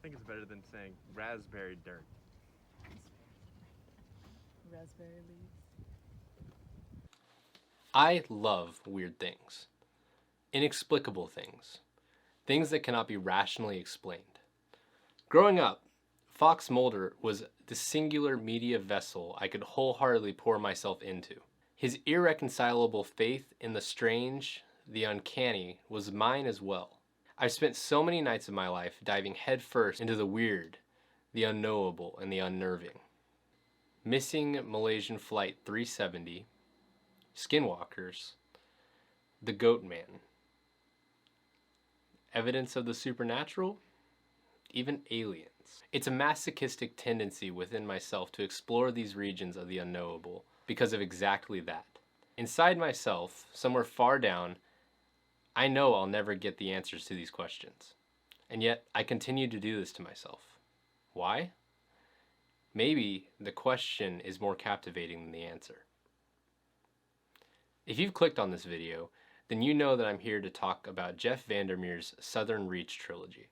think it's better than saying raspberry dirt. Raspberry leaves. I love weird things, inexplicable things, things that cannot be rationally explained. Growing up, Fox Mulder was the singular media vessel I could wholeheartedly pour myself into. His irreconcilable faith in the strange, the uncanny, was mine as well. I've spent so many nights of my life diving headfirst into the weird, the unknowable, and the unnerving. Missing Malaysian Flight 370, Skinwalkers, the Goat Man, evidence of the supernatural, even aliens. It's a masochistic tendency within myself to explore these regions of the unknowable because of exactly that. Inside myself, somewhere far down, I know I'll never get the answers to these questions. And yet, I continue to do this to myself. Why? Maybe the question is more captivating than the answer. If you've clicked on this video, then you know that I'm here to talk about Jeff Vandermeer's Southern Reach trilogy.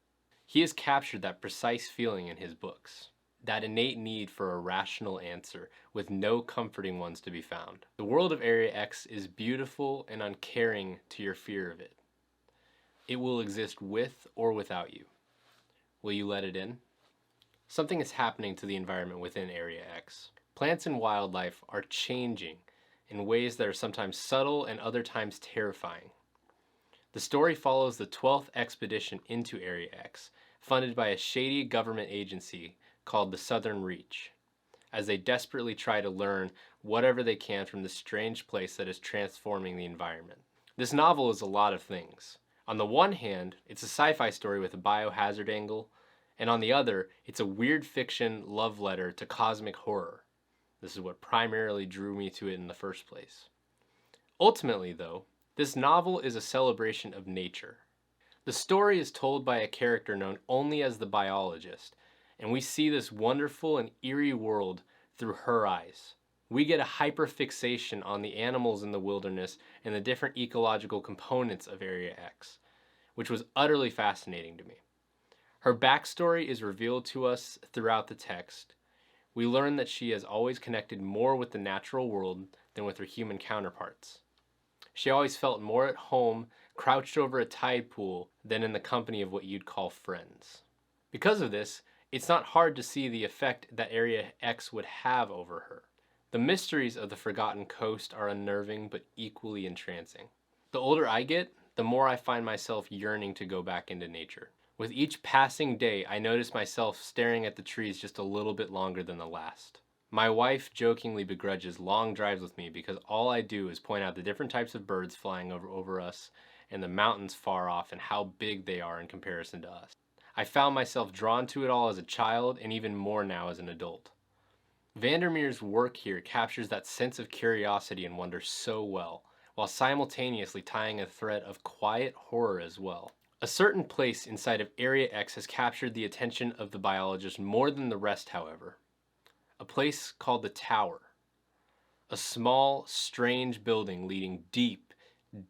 He has captured that precise feeling in his books, that innate need for a rational answer with no comforting ones to be found. The world of Area X is beautiful and uncaring to your fear of it. It will exist with or without you. Will you let it in? Something is happening to the environment within Area X. Plants and wildlife are changing in ways that are sometimes subtle and other times terrifying. The story follows the 12th expedition into Area X, funded by a shady government agency called the Southern Reach, as they desperately try to learn whatever they can from this strange place that is transforming the environment. This novel is a lot of things. On the one hand, it's a sci-fi story with a biohazard angle, and on the other, it's a weird fiction love letter to cosmic horror. This is what primarily drew me to it in the first place. Ultimately, though, this novel is a celebration of nature. The story is told by a character known only as the biologist, and we see this wonderful and eerie world through her eyes. We get a hyperfixation on the animals in the wilderness and the different ecological components of Area X, which was utterly fascinating to me. Her backstory is revealed to us throughout the text. We learn that she has always connected more with the natural world than with her human counterparts. She always felt more at home, crouched over a tide pool, than in the company of what you'd call friends. Because of this, it's not hard to see the effect that Area X would have over her. The mysteries of the Forgotten Coast are unnerving but equally entrancing. The older I get, the more I find myself yearning to go back into nature. With each passing day, I notice myself staring at the trees just a little bit longer than the last. My wife jokingly begrudges long drives with me because all I do is point out the different types of birds flying over us and the mountains far off and how big they are in comparison to us. I found myself drawn to it all as a child and even more now as an adult. Vandermeer's work here captures that sense of curiosity and wonder so well, while simultaneously tying a thread of quiet horror as well. A certain place inside of Area X has captured the attention of the biologist more than the rest, however. A place called the Tower. A small, strange building leading deep,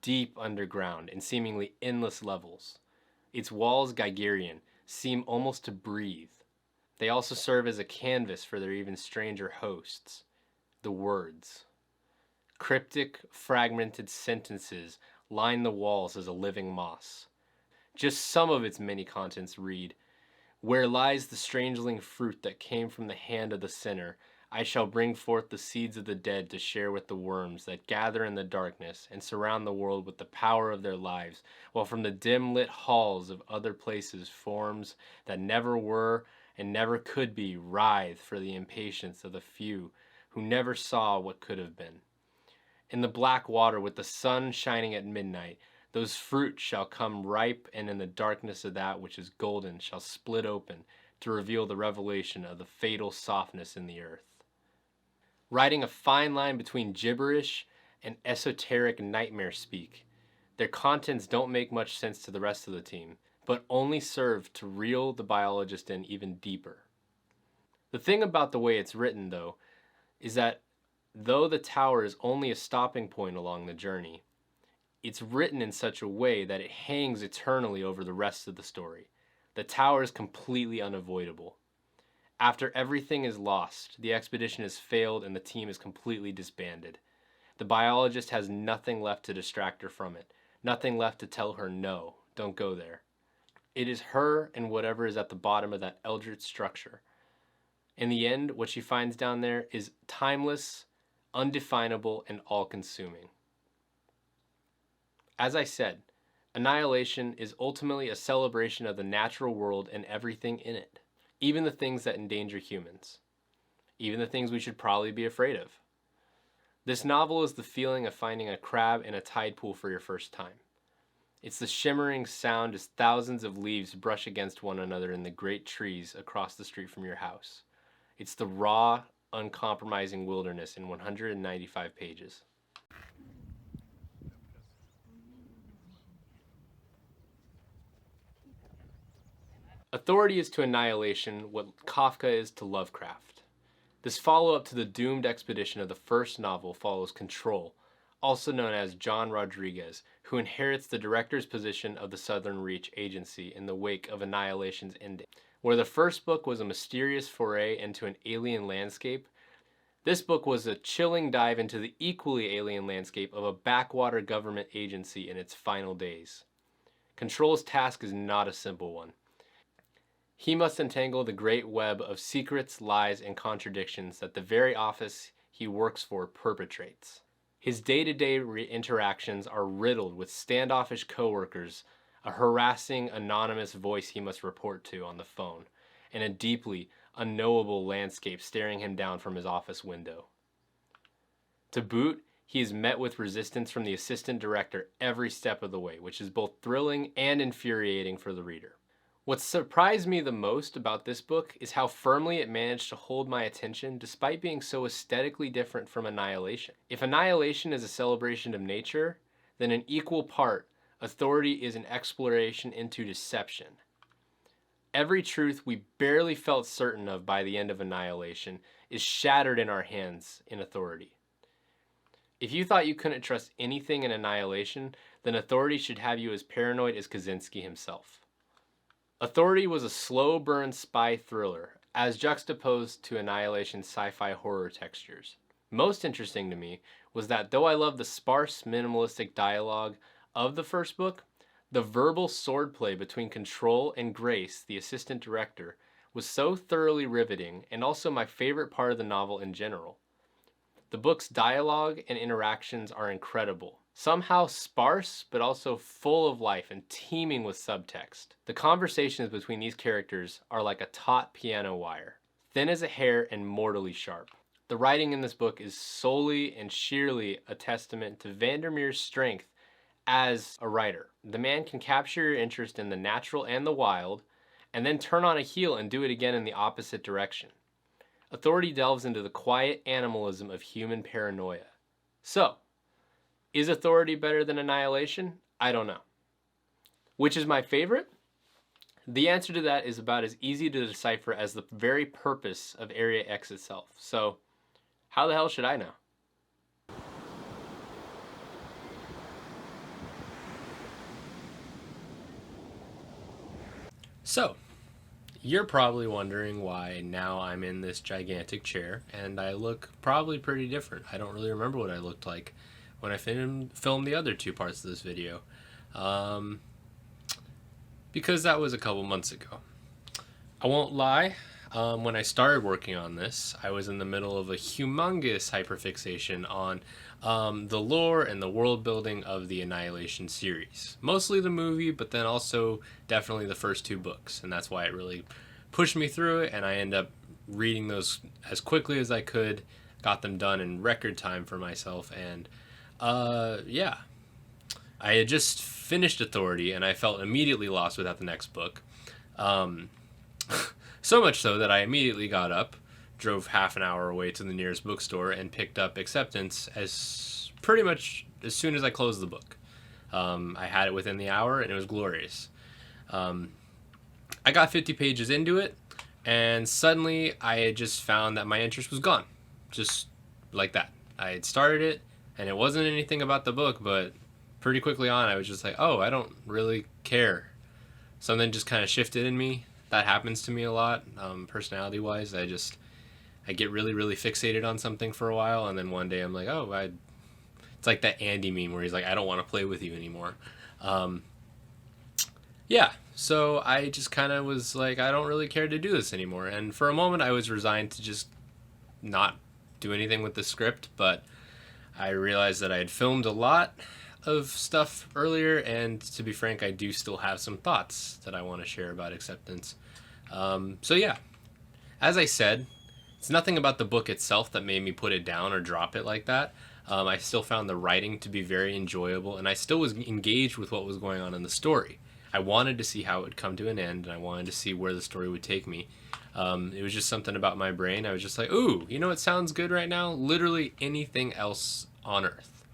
deep underground in seemingly endless levels. Its walls, Geigerian, seem almost to breathe. They also serve as a canvas for their even stranger hosts, the words. Cryptic, fragmented sentences line the walls as a living moss. Just some of its many contents read, "Where lies the strangeling fruit that came from the hand of the sinner, I shall bring forth the seeds of the dead to share with the worms that gather in the darkness and surround the world with the power of their lives, while from the dim-lit halls of other places forms that never were and never could be writhe for the impatience of the few who never saw what could have been. In the black water with the sun shining at midnight, those fruit shall come ripe, and in the darkness of that which is golden shall split open to reveal the revelation of the fatal softness in the earth." Riding a fine line between gibberish and esoteric nightmare speak, their contents don't make much sense to the rest of the team, but only serve to reel the biologist in even deeper. The thing about the way it's written, though, is that though the tower is only a stopping point along the journey, it's written in such a way that it hangs eternally over the rest of the story. The tower is completely unavoidable. After everything is lost, the expedition has failed and the team is completely disbanded. The biologist has nothing left to distract her from it, nothing left to tell her no, don't go there. It is her and whatever is at the bottom of that eldritch structure. In the end, what she finds down there is timeless, undefinable, and all-consuming. As I said, Annihilation is ultimately a celebration of the natural world and everything in it, even the things that endanger humans, even the things we should probably be afraid of. This novel is the feeling of finding a crab in a tide pool for your first time. It's the shimmering sound as thousands of leaves brush against one another in the great trees across the street from your house. It's the raw, uncompromising wilderness in 195 pages. Authority is to Annihilation what Kafka is to Lovecraft. This follow-up to the doomed expedition of the first novel follows Control, also known as John Rodriguez, who inherits the director's position of the Southern Reach Agency in the wake of Annihilation's ending. Where the first book was a mysterious foray into an alien landscape, this book was a chilling dive into the equally alien landscape of a backwater government agency in its final days. Control's task is not a simple one. He must untangle the great web of secrets, lies, and contradictions that the very office he works for perpetrates. His day-to-day interactions are riddled with standoffish coworkers, a harassing, anonymous voice he must report to on the phone, and a deeply unknowable landscape staring him down from his office window. To boot, he is met with resistance from the assistant director every step of the way, which is both thrilling and infuriating for the reader. What surprised me the most about this book is how firmly it managed to hold my attention despite being so aesthetically different from Annihilation. If Annihilation is a celebration of nature, then in equal part, Authority is an exploration into deception. Every truth we barely felt certain of by the end of Annihilation is shattered in our hands in Authority. If you thought you couldn't trust anything in Annihilation, then Authority should have you as paranoid as Kaczynski himself. Authority was a slow burn spy thriller, as juxtaposed to Annihilation's sci-fi horror textures. Most interesting to me was that though I loved the sparse, minimalistic dialogue of the first book, the verbal swordplay between Control and Grace, the assistant director, was so thoroughly riveting and also my favorite part of the novel in general. The book's dialogue and interactions are incredible. Somehow sparse, but also full of life and teeming with subtext. The conversations between these characters are like a taut piano wire, thin as a hair and mortally sharp. The writing in this book is solely and sheerly a testament to Vandermeer's strength as a writer. The man can capture your interest in the natural and the wild, and then turn on a heel and do it again in the opposite direction. Authority delves into the quiet animalism of human paranoia. So, is Authority better than Annihilation? I don't know. Which is my favorite? The answer to that is about as easy to decipher as the very purpose of Area X itself. So, how the hell should I know? So, you're probably wondering why now I'm in this gigantic chair and I look probably pretty different. I don't really remember what I looked like when I filmed the other two parts of this video. Because that was a couple months ago. I won't lie, when I started working on this, I was in the middle of a humongous hyperfixation on the lore and the world building of the Annihilation series. Mostly the movie, but then also definitely the first two books, and that's why it really pushed me through it, and I ended up reading those as quickly as I could, got them done in record time for myself, and yeah. I had just finished Authority, and I felt immediately lost without the next book. So much so that I immediately got up, drove half an hour away to the nearest bookstore, and picked up Acceptance as pretty much as soon as I closed the book. I had it within the hour, and it was glorious. I got 50 pages into it, and suddenly I had just found that my interest was gone. Just like that. I had started it, and it wasn't anything about the book, but pretty quickly on, I was just like, oh, I don't really care something just kind of shifted in me. That happens to me a lot, personality wise. I get really, really fixated on something for a while, and then one day I'm like, oh, it's like that Andy meme where he's like, I don't want to play with you anymore. Yeah, so I just kind of was like, I don't really care to do this anymore. And for a moment, I was resigned to just not do anything with the script, but I realized that I had filmed a lot of stuff earlier, and to be frank, I do still have some thoughts that I want to share about acceptance. So yeah, as I said, it's nothing about the book itself that made me put it down or drop it like that. I still found the writing to be very enjoyable, and I still was engaged with what was going on in the story. I wanted to see how it would come to an end, and I wanted to see where the story would take me. It was just something about my brain. I was just like, ooh, you know what sounds good right now? Literally anything else on Earth.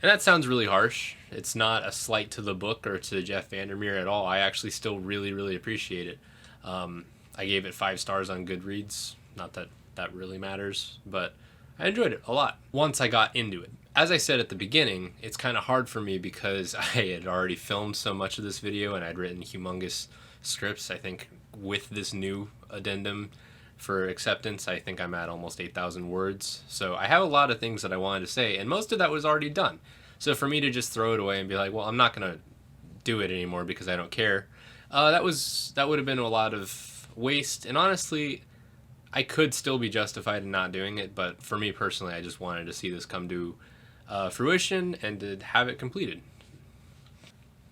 And that sounds really harsh. It's not a slight to the book or to Jeff Vandermeer at all. I actually still really, really appreciate it. I gave it 5 stars on Goodreads. Not that that really matters, but I enjoyed it a lot once I got into it. As I said at the beginning, it's kind of hard for me because I had already filmed so much of this video and I'd written humongous scripts. I think with this new addendum for acceptance, I think I'm at almost 8,000 words. So I have a lot of things that I wanted to say, and most of that was already done. So for me to just throw it away and be like, well, I'm not going to do it anymore because I don't care, that would have been a lot of waste. And honestly, I could still be justified in not doing it, but for me personally, I just wanted to see this come to fruition and to have it completed.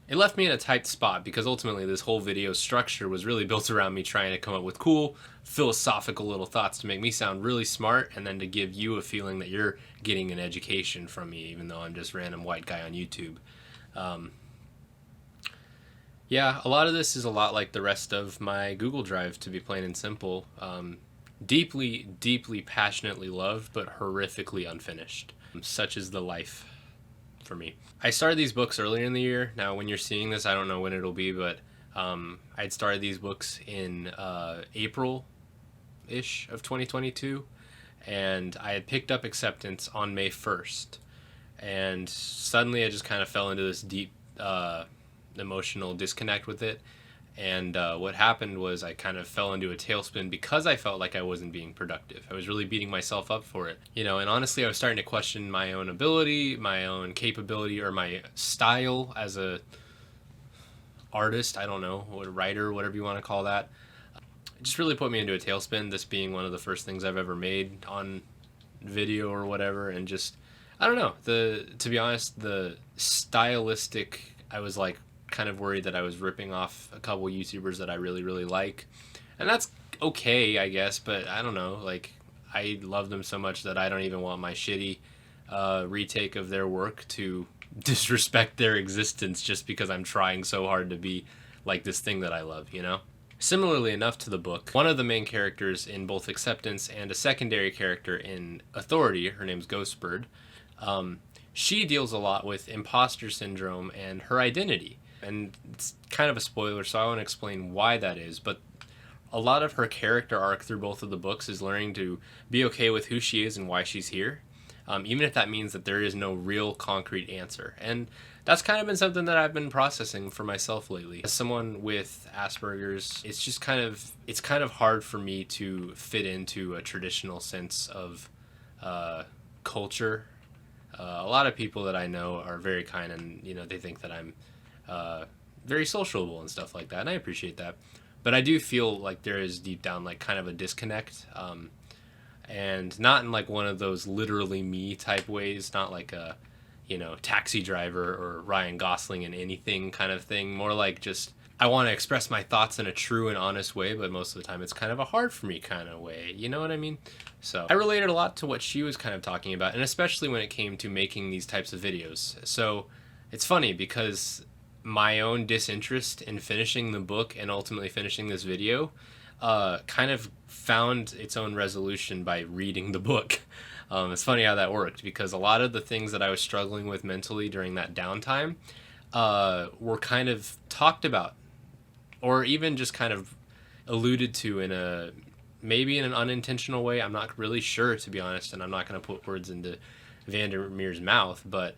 It left me in a tight spot because ultimately this whole video structure was really built around me trying to come up with cool, philosophical little thoughts to make me sound really smart and then to give you a feeling that you're getting an education from me, even though I'm just a random white guy on YouTube. Yeah, a lot of this is a lot like the rest of my Google Drive, to be plain and simple. Deeply, deeply, passionately loved, but horrifically unfinished. Such is the life for me. I started these books earlier in the year. Now, when you're seeing this, I don't know when it'll be, but I'd started these books in April-ish of 2022, and I had picked up Acceptance on May 1st. And suddenly I just kind of fell into this deep emotional disconnect with it. And what happened was I kind of fell into a tailspin because I felt like I wasn't being productive. I was really beating myself up for it, you know, and honestly, I was starting to question my own ability, my own capability, or my style as a artist. I don't know, or writer, whatever you want to call that. It just really put me into a tailspin, this being one of the first things I've ever made on video or whatever. And just, I don't know, to be honest, the stylistic, I was like, kind of worried that I was ripping off a couple YouTubers that I really, really like. And that's okay, I guess, but I don't know, like, I love them so much that I don't even want my shitty retake of their work to disrespect their existence just because I'm trying so hard to be like this thing that I love, you know? Similarly enough to the book, one of the main characters in both Acceptance and a secondary character in Authority, her name's Ghostbird, she deals a lot with imposter syndrome and her identity. And it's kind of a spoiler, so I want to explain why that is. But a lot of her character arc through both of the books is learning to be okay with who she is and why she's here, even if that means that there is no real concrete answer. And that's kind of been something that I've been processing for myself lately. As someone with Asperger's, it's kind of hard for me to fit into a traditional sense of culture. A lot of people that I know are very kind, and you know, they think that I'm very sociable and stuff like that, and I appreciate that. But I do feel like there is deep down like kind of a disconnect, and not in like one of those literally me type ways, not like a, you know, Taxi Driver or Ryan Gosling in Anything kind of thing. More like just I want to express my thoughts in a true and honest way, but most of the time it's kind of a hard for me kind of way. You know what I mean? So I related a lot to what she was kind of talking about, and especially when it came to making these types of videos. So it's funny because my own disinterest in finishing the book and ultimately finishing this video kind of found its own resolution by reading the book. It's funny how that worked, because a lot of the things that I was struggling with mentally during that downtime were kind of talked about, or even just kind of alluded to in a maybe in an unintentional way. I'm not really sure, to be honest, and I'm not going to put words into Vandermeer's mouth, but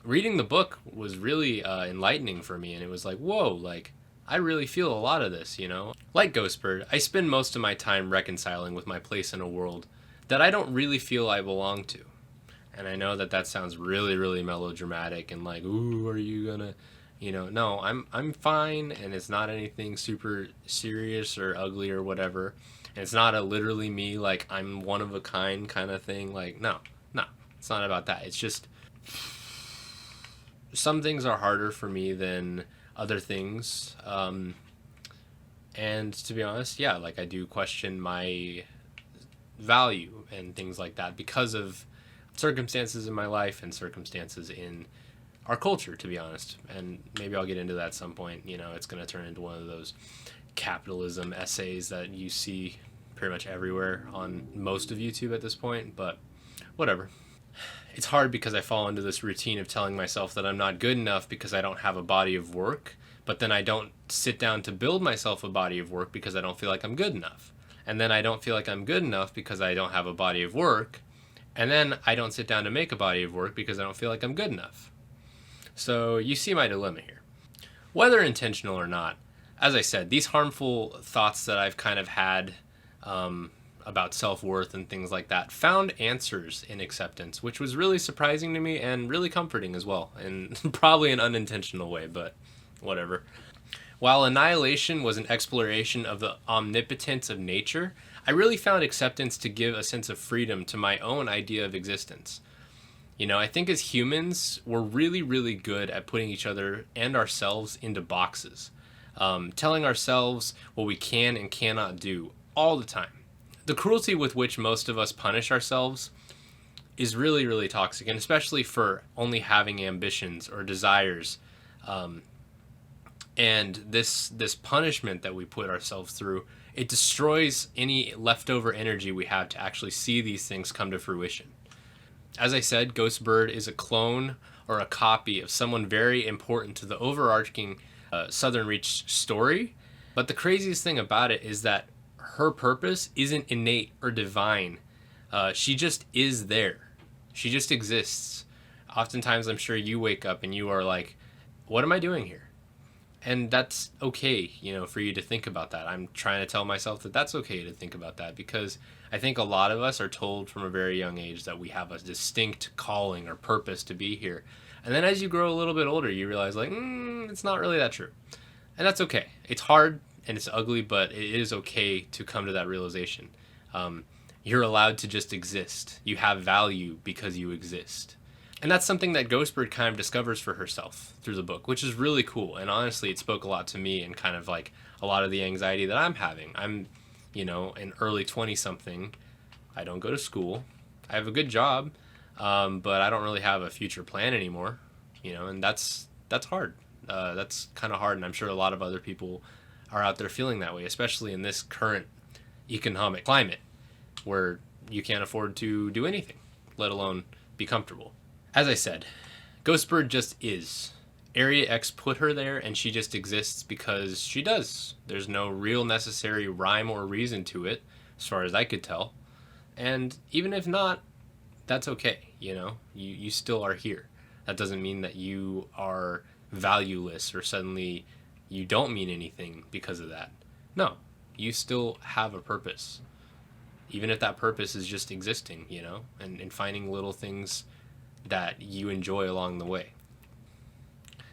reading the book was really enlightening for me, and it was like, whoa, like I really feel a lot of this, you know? Like Ghostbird, I spend most of my time reconciling with my place in a world that I don't really feel I belong to. And I know that that sounds really, really melodramatic and like, ooh, are you gonna, you know? No, I'm fine, and it's not anything super serious or ugly or whatever. And it's not a literally me like I'm one of a kind of thing. Like, no, it's not about that. It's just some things are harder for me than other things. And to be honest, yeah, like I do question my value and things like that because of circumstances in my life and circumstances in our culture, to be honest. And maybe I'll get into that at some point. You know, it's going to turn into one of those capitalism essays that you see pretty much everywhere on most of YouTube at this point, but whatever. It's hard because I fall into this routine of telling myself that I'm not good enough because I don't have a body of work, but then I don't sit down to build myself a body of work because I don't feel like I'm good enough. And then I don't feel like I'm good enough because I don't have a body of work. And then I don't sit down to make a body of work because I don't feel like I'm good enough. So you see my dilemma here. Whether intentional or not, as I said, these harmful thoughts that I've kind of had about self-worth and things like that found answers in acceptance, which was really surprising to me and really comforting as well, and probably an unintentional way, but whatever. While Annihilation was an exploration of the omnipotence of nature, I really found acceptance to give a sense of freedom to my own idea of existence. You know, I think as humans, we're really, really good at putting each other and ourselves into boxes, telling ourselves what we can and cannot do all the time. The cruelty with which most of us punish ourselves is really, really toxic, and especially for only having ambitions or desires. And this punishment that we put ourselves through, it destroys any leftover energy we have to actually see these things come to fruition. As I said, Ghostbird is a clone or a copy of someone very important to the overarching Southern Reach story. But the craziest thing about it is that her purpose isn't innate or divine. She just is there. She just exists. Oftentimes, I'm sure you wake up and you are like, what am I doing here? And that's okay, you know, for you to think about that. I'm trying to tell myself that that's okay to think about that, because I think a lot of us are told from a very young age that we have a distinct calling or purpose to be here. And then as you grow a little bit older, you realize, like, it's not really that true. And that's okay. It's hard and it's ugly, but it is okay to come to that realization. You're allowed to just exist. You have value because you exist. And that's something that Ghostbird kind of discovers for herself through the book, which is really cool. And honestly, it spoke a lot to me and kind of like a lot of the anxiety that I'm having. I'm, you know, an early 20-something. I don't go to school. I have a good job, but I don't really have a future plan anymore, you know, and that's hard. That's kind of hard, and I'm sure a lot of other people are out there feeling that way, especially in this current economic climate where you can't afford to do anything, let alone be comfortable. As I said, Ghostbird just is. Area X put her there, and she just exists because she does. There's no real necessary rhyme or reason to it, as far as I could tell. And even if not, that's okay, you know? You still are here. That doesn't mean that you are valueless or suddenly you don't mean anything because of that. No, you still have a purpose. Even if that purpose is just existing, you know, and finding little things that you enjoy along the way.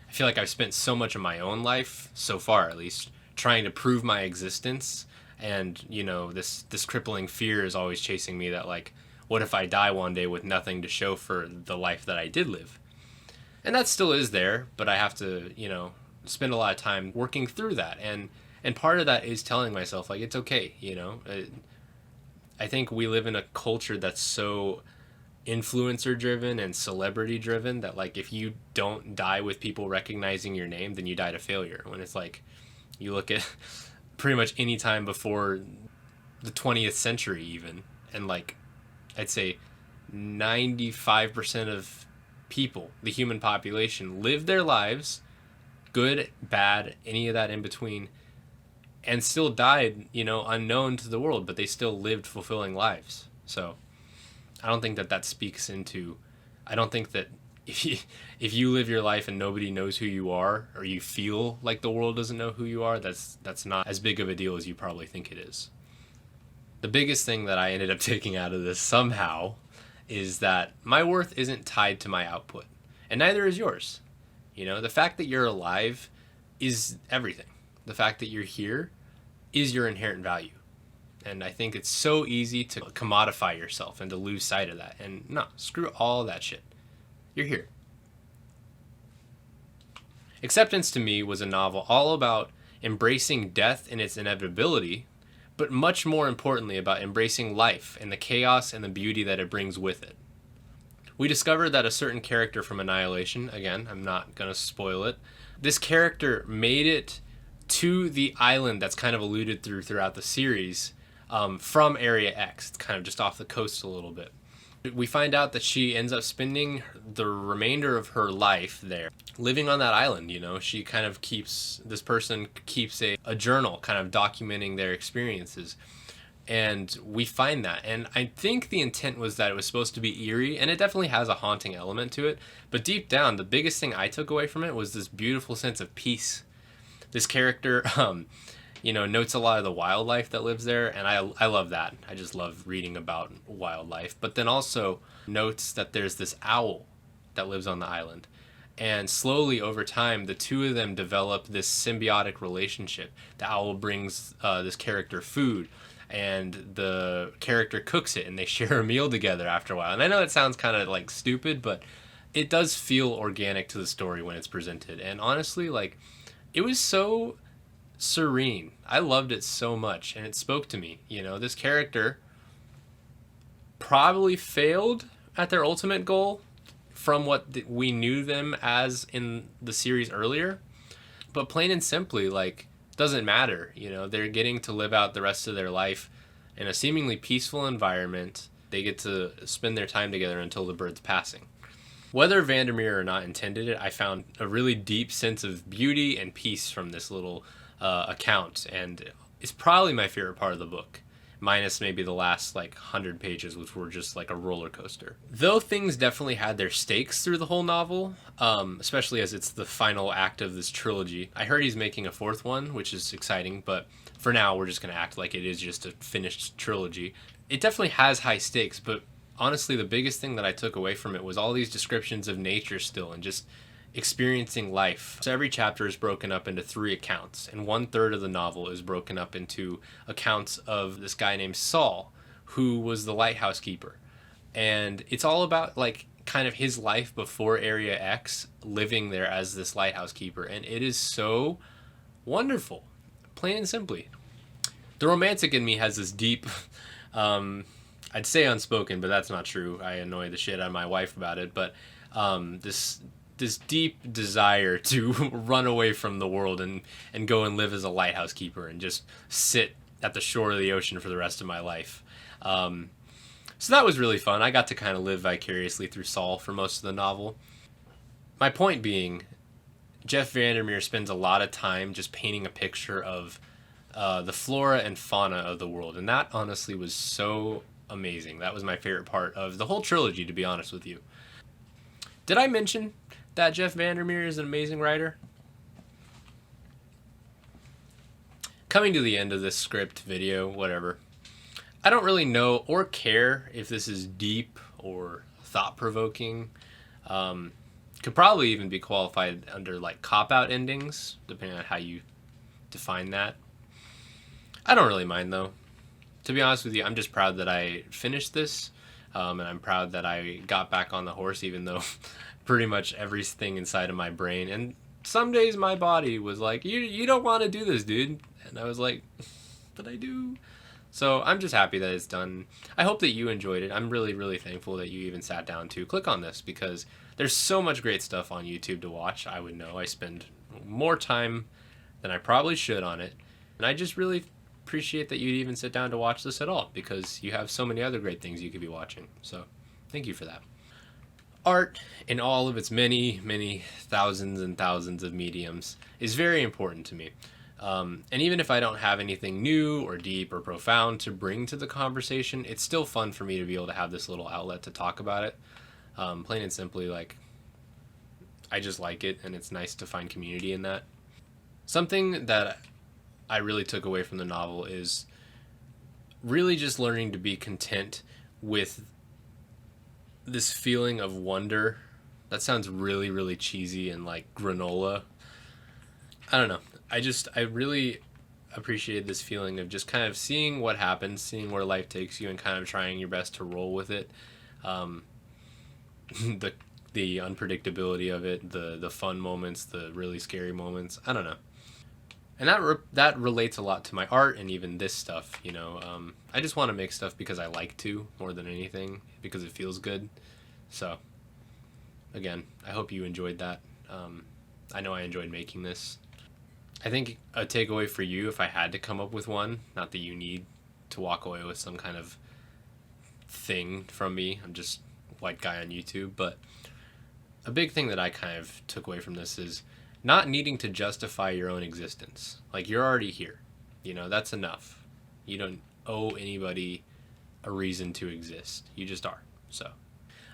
I feel like I've spent so much of my own life, so far at least, trying to prove my existence, and you know, this crippling fear is always chasing me that, like, what if I die one day with nothing to show for the life that I did live? And that still is there, but I have to, you know, spend a lot of time working through that, and part of that is telling myself, like, it's okay, you know. I think we live in a culture that's so influencer driven and celebrity driven that, like, if you don't die with people recognizing your name, then you die to failure. When it's like, you look at pretty much any time before the 20th century even, and like I'd say 95% of people, the human population, lived their lives, good, bad, any of that in between, and still died, you know, unknown to the world, but they still lived fulfilling lives. So I don't think that speaks into, I don't think that if you live your life and nobody knows who you are, or you feel like the world doesn't know who you are, that's not as big of a deal as you probably think it is. The biggest thing that I ended up taking out of this somehow is that my worth isn't tied to my output, and neither is yours. You know, the fact that you're alive is everything. The fact that you're here is your inherent value. And I think it's so easy to commodify yourself and to lose sight of that. And no, screw all that shit. You're here. Acceptance to me was a novel all about embracing death and its inevitability, but much more importantly about embracing life and the chaos and the beauty that it brings with it. We discovered that a certain character from Annihilation, again, I'm not going to spoil it, this character made it to the island that's kind of alluded throughout the series from Area X. It's kind of just off the coast a little bit. We find out that she ends up spending the remainder of her life there, living on that island. You know, she kind of this person keeps a journal kind of documenting their experiences. And we find that. And I think the intent was that it was supposed to be eerie, and it definitely has a haunting element to it. But deep down, the biggest thing I took away from it was this beautiful sense of peace. This character, notes a lot of the wildlife that lives there, and I love that. I just love reading about wildlife. But then also notes that there's this owl that lives on the island. And slowly over time, the two of them develop this symbiotic relationship. The owl brings this character food, and the character cooks it, and they share a meal together after a while. And I know it sounds kind of like stupid, but it does feel organic to the story when it's presented. And honestly, like, it was so serene. I loved it so much, and it spoke to me. You know, this character probably failed at their ultimate goal from what we knew them as in the series earlier, but plain and simply, like, doesn't matter. You know, they're getting to live out the rest of their life in a seemingly peaceful environment. They get to spend their time together until the bird's passing. Whether Vandermeer or not intended it, I found a really deep sense of beauty and peace from this little account, and it's probably my favorite part of the book, minus maybe the last 100 pages, which were just like a roller coaster. Though things definitely had their stakes through the whole novel, especially as it's the final act of this trilogy. I heard he's making a fourth one, which is exciting, but for now we're just going to act like it is just a finished trilogy. It definitely has high stakes, but honestly the biggest thing that I took away from it was all these descriptions of nature still, and just experiencing life. So every chapter is broken up into 3 accounts, and 1/3 of the novel is broken up into accounts of this guy named Saul, who was the lighthouse keeper. And it's all about kind of his life before Area X, living there as this lighthouse keeper, and it is so wonderful, plain and simply. The romantic in me has this deep I'd say unspoken, but that's not true. I annoy the shit out of my wife about it, but this deep desire to run away from the world and go and live as a lighthouse keeper and just sit at the shore of the ocean for the rest of my life. So that was really fun. I got to kind of live vicariously through Saul for most of the novel. My point being, Jeff Vandermeer spends a lot of time just painting a picture of the flora and fauna of the world, and that honestly was so amazing. That was my favorite part of the whole trilogy, to be honest with you. Did I mention that Jeff Vandermeer is an amazing writer? Coming to the end of this script, video, whatever, I don't really know or care if this is deep or thought-provoking. Could probably even be qualified under cop-out endings, depending on how you define that. I don't really mind, though. To be honest with you, I'm just proud that I finished this, and I'm proud that I got back on the horse, even though pretty much everything inside of my brain and some days my body was like, you don't want to do this, dude. And I was like, but I do. So I'm just happy that it's done. I hope that you enjoyed it. I'm really, really thankful that you even sat down to click on this, because there's so much great stuff on YouTube to watch. I would know I spend more time than I probably should on it. And I just really appreciate that you'd even sit down to watch this at all, because you have so many other great things you could be watching. So thank you for that. Art, in all of its many, many thousands and thousands of mediums, is very important to me. And even if I don't have anything new or deep or profound to bring to the conversation, it's still fun for me to be able to have this little outlet to talk about it. Plain and simply, I just like it, and it's nice to find community in that. Something that I really took away from the novel is really just learning to be content with this feeling of wonder. That sounds really, really cheesy and like granola. I don't know. I really appreciate this feeling of just kind of seeing what happens, seeing where life takes you, and kind of trying your best to roll with it. Um, the unpredictability of it, the fun moments, the really scary moments. I don't know. And that relates a lot to my art and even this stuff. I just want to make stuff because I like to more than anything, because it feels good. So, again, I hope you enjoyed that. I know I enjoyed making this. I think a takeaway for you, if I had to come up with one, not that you need to walk away with some kind of thing from me. I'm just a white guy on YouTube, but a big thing that I kind of took away from this is not needing to justify your own existence. Like, you're already here. That's enough. You don't owe anybody a reason to exist. You just are. So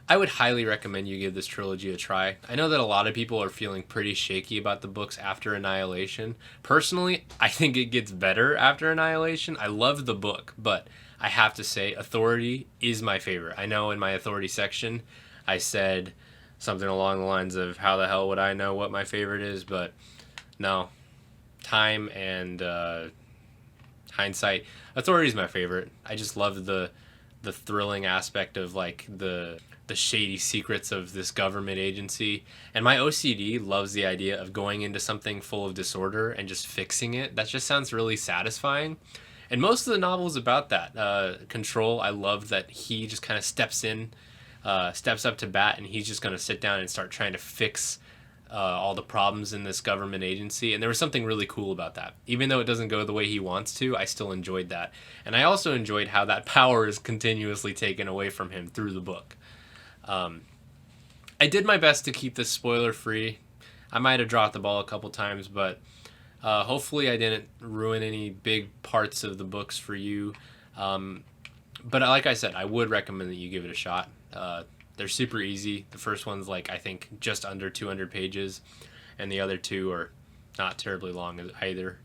I would highly recommend you give this trilogy a try. I know that a lot of people are feeling pretty shaky about the books after Annihilation. Personally, I think it gets better after Annihilation. I love the book, but I have to say Authority is my favorite. I know in my Authority section I said something along the lines of, how the hell would I know what my favorite is? But no, time and hindsight, Authority is my favorite. I just love the thrilling aspect of like the shady secrets of this government agency. And my OCD loves the idea of going into something full of disorder and just fixing it. That just sounds really satisfying. And most of the novel is about that. Control, I love that he just kind of steps up to bat, and he's just going to sit down and start trying to fix all the problems in this government agency. And there was something really cool about that. Even though it doesn't go the way he wants to, I still enjoyed that. And I also enjoyed how that power is continuously taken away from him through the book. I did my best to keep this spoiler free. I might have dropped the ball a couple times, but hopefully I didn't ruin any big parts of the books for you. But like I said, I would recommend that you give it a shot. They're super easy. The first one's like, I think, just under 200 pages, and the other two are not terribly long either.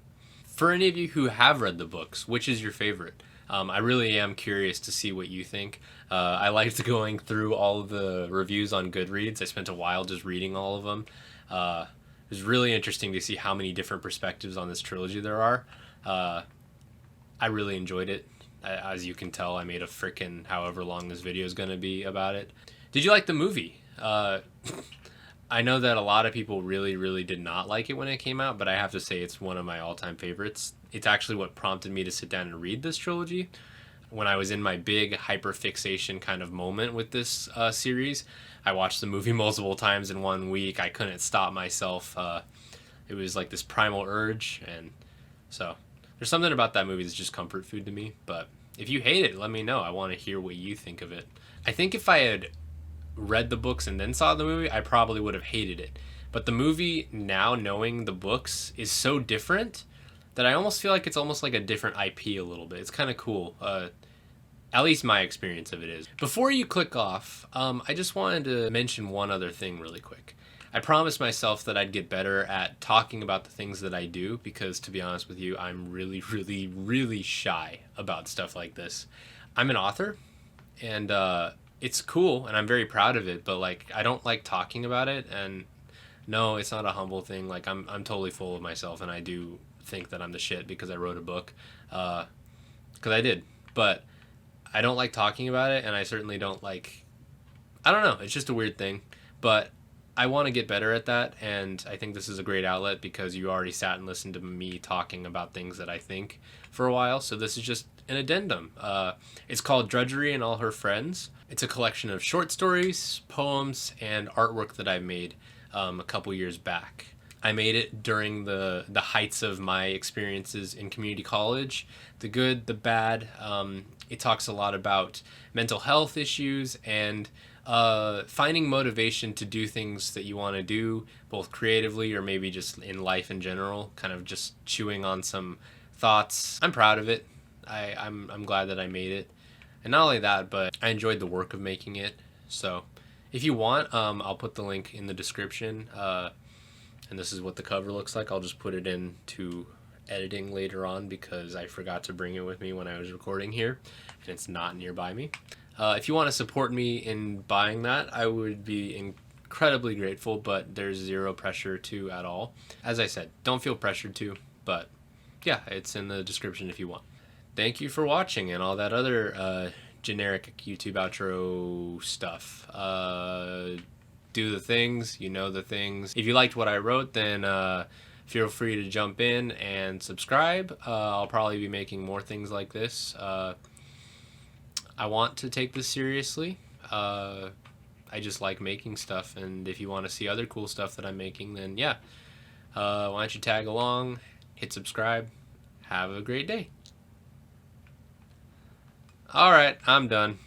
For any of you who have read the books, which is your favorite? I really am curious to see what you think. I liked going through all of the reviews on Goodreads. I spent a while just reading all of them. It was really interesting to see how many different perspectives on this trilogy there are. I really enjoyed it. As you can tell, I made a frickin' however long this video is going to be about it. Did you like the movie? I know that a lot of people really, really did not like it when it came out, but I have to say it's one of my all-time favorites. It's actually what prompted me to sit down and read this trilogy. When I was in my big hyperfixation kind of moment with this series, I watched the movie multiple times in 1 week. I couldn't stop myself. It was like this primal urge, and so there's something about that movie that's just comfort food to me. But if you hate it, let me know. I want to hear what you think of it. I think if I had read the books and then saw the movie, I probably would have hated it. But the movie, now knowing the books, is so different that I almost feel like it's almost like a different IP a little bit. It's kind of cool. At least my experience of it is. Before you click off, I just wanted to mention one other thing really quick. I promised myself that I'd get better at talking about the things that I do, because to be honest with you, I'm really, really, really shy about stuff like this. I'm an author, and it's cool, and I'm very proud of it, but like, I don't like talking about it. And no, it's not a humble thing. Like, I'm totally full of myself, and I do think that I'm the shit because I wrote a book, because I did. But I don't like talking about it, and I certainly don't like, I don't know, it's just a weird thing. But I want to get better at that, and I think this is a great outlet because you already sat and listened to me talking about things that I think for a while. So this is just an addendum. It's called Drudgery and All Her Friends. It's a collection of short stories, poems, and artwork that I made a couple years back. I made it during the heights of my experiences in community college, the good, the bad. It talks a lot about mental health issues and finding motivation to do things that you want to do, both creatively or maybe just in life in general, kind of just chewing on some thoughts. I'm proud of it. I'm glad that I made it. And not only that, but I enjoyed the work of making it. So If you want, I'll put the link in the description. And this is what the cover looks like. I'll just put it into editing later on because I forgot to bring it with me when I was recording here, and it's not nearby me. If you want to support me in buying that, I would be incredibly grateful, but there's zero pressure to at all. As I said, don't feel pressured to, but yeah, it's in the description if you want. Thank you for watching and all that other generic YouTube outro stuff. Do the things, you know the things. If you liked what I wrote, then feel free to jump in and subscribe. I'll probably be making more things like this. I want to take this seriously. I just like making stuff, and if you want to see other cool stuff that I'm making, then yeah, why don't you tag along, hit subscribe. Have a great day. All right, I'm done.